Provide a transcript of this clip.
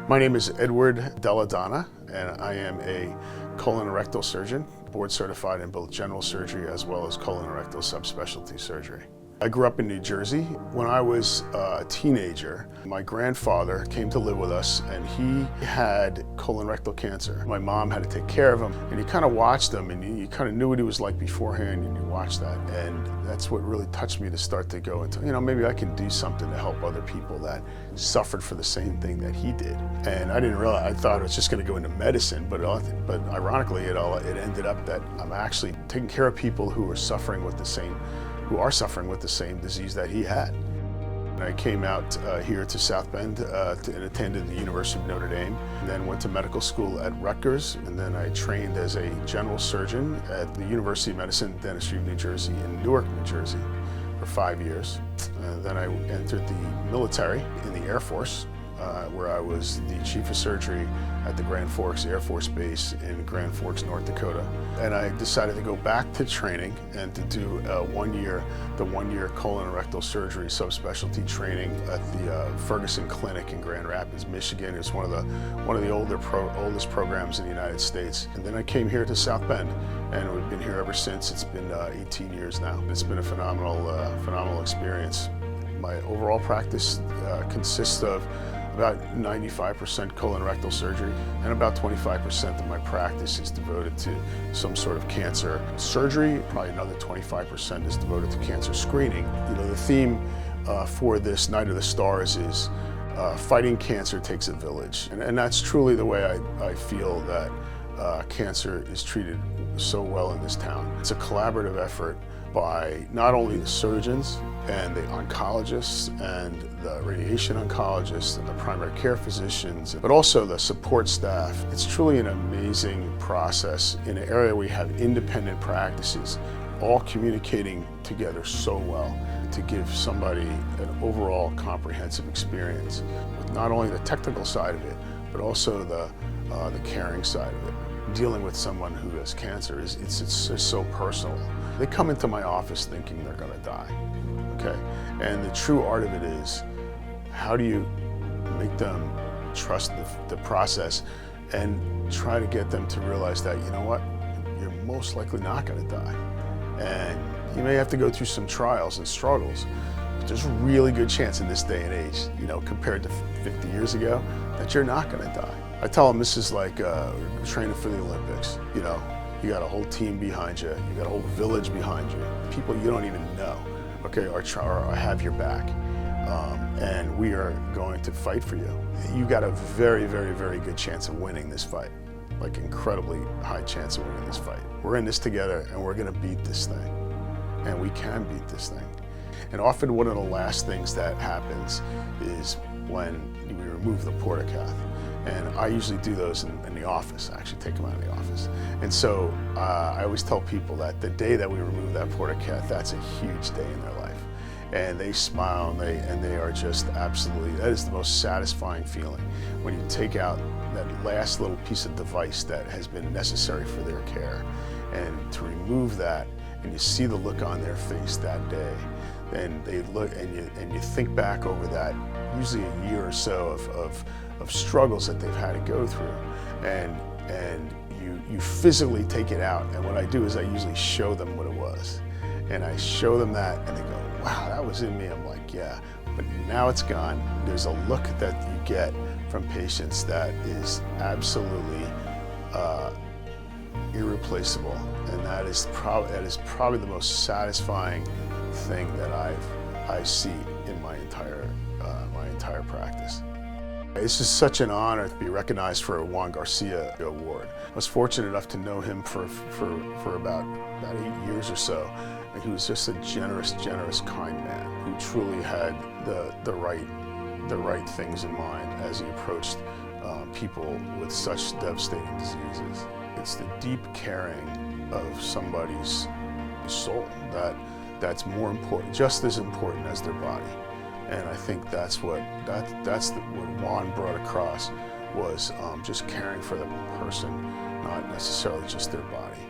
My name is Edward Delle, and I am a colon and rectal surgeon, board certified in both general surgery as well as colon and rectal subspecialty surgery. I grew up in New Jersey. When I was a teenager, my grandfather came to live with us and he had colon rectal cancer. My mom had to take care of him, and you kind of watched him and you kind of knew what he was like beforehand, and you watched that. And that's what really touched me to start to go into, maybe I can do something to help other people that suffered for the same thing that he did. And I didn't realize, I thought it was just going to go into medicine, but ironically it ended up that I'm actually taking care of people who are suffering with the same disease that he had. And I came out here to South Bend and attended the University of Notre Dame, and then went to medical school at Rutgers, and then I trained as a general surgeon at the University of Medicine and Dentistry of New Jersey in Newark, New Jersey for 5 years. Then I entered the military in the Air Force, where I was the chief of surgery at the Grand Forks Air Force Base in Grand Forks, North Dakota. And I decided to go back to training and to do the one-year colon and rectal surgery subspecialty training at the Ferguson Clinic in Grand Rapids, Michigan. It's one of the oldest programs in the United States. And then I came here to South Bend, and we've been here ever since. It's been 18 years now. It's been a phenomenal experience. My overall practice consists of about 95% colon rectal surgery, and about 25% of my practice is devoted to some sort of cancer surgery. Probably another 25% is devoted to cancer screening. The theme for this Night of the Stars is fighting cancer takes a village. And that's truly the way I feel that cancer is treated so well in this town. It's a collaborative effort by not only the surgeons and the oncologists and the radiation oncologists and the primary care physicians, but also the support staff. It's truly an amazing process in an area where we have independent practices all communicating together so well to give somebody an overall comprehensive experience with not only the technical side of it, but also the caring side of it. Dealing with someone who has cancer it's so personal. They come into my office thinking they're going to die, okay? And the true art of it is, how do you make them trust the process and try to get them to realize that, you know what, you're most likely not going to die. And you may have to go through some trials and struggles, but there's a really good chance in this day and age, compared to 50 years ago, that you're not going to die. I tell them this is like training for the Olympics. You got a whole team behind you, you got a whole village behind you, people you don't even know, okay, or have your back, and we are going to fight for you. You got a very, very, very good chance of winning this fight, like incredibly high chance of winning this fight. We're in this together, and we're going to beat this thing, and we can beat this thing. And often one of the last things that happens is when we remove the portacath. And I usually do those in the office. I actually take them out of the office. And so I always tell people that the day that we remove that portacath, that's a huge day in their life. And they smile, and they are just absolutely, that is the most satisfying feeling, when you take out that last little piece of device that has been necessary for their care. And to remove that, and you see the look on their face that day, and they look, and you think back over that, usually a year or so of struggles that they've had to go through, and you physically take it out. And what I do is I usually show them what it was, and I show them that, and they go, wow, that was in me. I'm like, yeah, but now it's gone. There's a look that you get from patients that is absolutely irreplaceable, and that is probably the most satisfying thing that I see in my entire practice. It's just such an honor to be recognized for a Juan Garcia Award. I was fortunate enough to know him for about 8 years or so, and he was just a generous, kind man who truly had the right things in mind as he approached people with such devastating diseases. It's the deep caring of somebody's soul that's more important, just as important as their body. And I think that's what Juan brought across, was just caring for the person, not necessarily just their body.